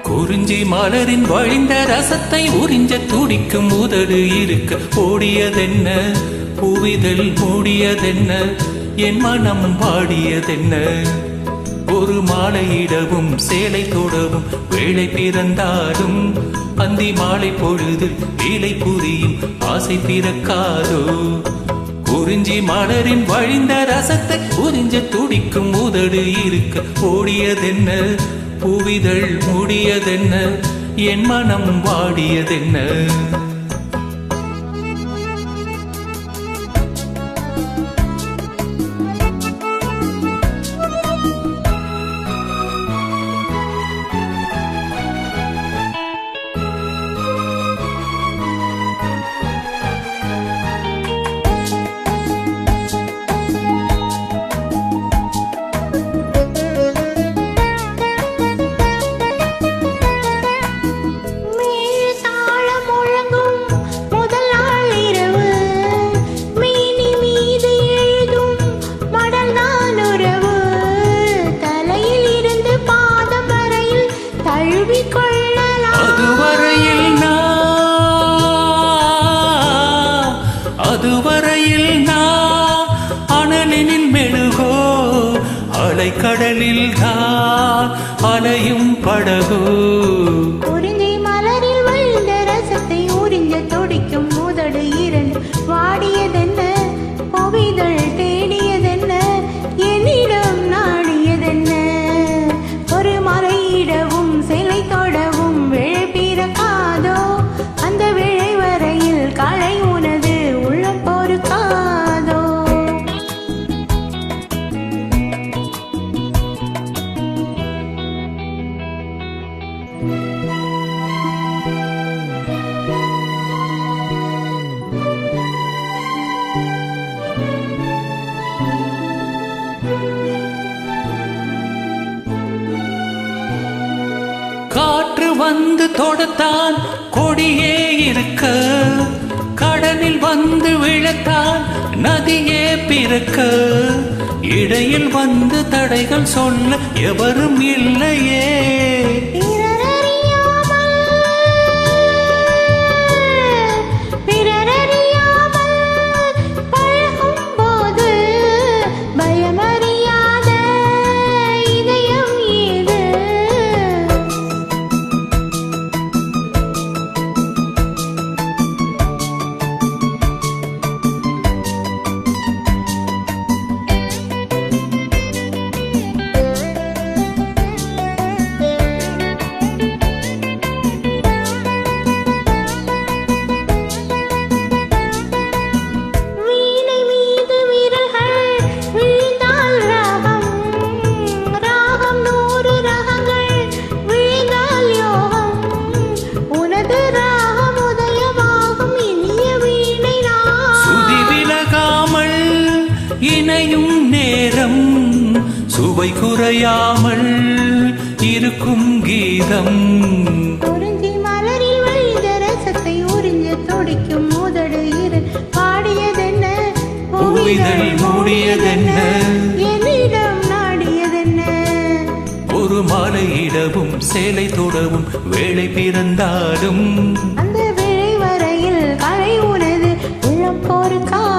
குறிஞ்சி மலரின் வழிந்த ரசத்தை உறிஞ்ச துடிக்கும் உதடு இருக்க ஓடியதென்ன, பூவிதழ் மூடியதென்ன, என் மனம் பாடியதென்ன. ஒரு மாலையிடவும் சேலை தொடவும் வேளை பிறந்தாலும் அந்தி மாலை பொழுதில் வேலை புரியும் ஆசை பிறக்காதோ. குறிஞ்சி மலரின் வழிந்த ரசத்தை உறிஞ்ச துடிக்கும் உதடு இருக்க ஓடியதென்ன, பூவிதழ் மூடியதென்ன, என் மனம் வாடியதென்ன. அதுவரையில் நான் அனலினில் மெழுகோ, அலைக்கடலில் தான் அலையும் படகோ. குறிஞ்சி மலரில் விழுந்த ரசத்தை உறிஞ்ச துடிக்கும் உதடு இரண்டு வாடியதென்ன, புவிதழ் தேடியதென்ன, என்னிடம் நாடியதென்ன. ஒரு மலையிடவும் சிலை தொடவும் விழை பிறக்காதோ, அந்த விழை வரையில் களை உனது உள்ளம் பொறுக்காதோ. காற்று வந்து தொடத்தான் கொடியே இருக்க, கடலில் வந்து விழத்தான் நதியே பிறக்க. இடையில் வந்து தடைகள் சொல்ல எவரும் இல்லையே. இணையும் நேரம் சுவை குறையாமல் இருக்கும் கீதம். குறிஞ்சி மலரில் வழிந்த ரசத்தை உறிஞ்ச துடிக்கும் உதடு இரண்டு பாடியதென்ன, புவிதழ் மூடியதென்ன, என்னிடம் நாடியதென்ன. ஒரு மாலையிடவும் சேலை தொடவும் வேளை பிறந்தாலும் அந்த விழை வரையில் களை உனது உள்ளம் பொறுக்காதோ.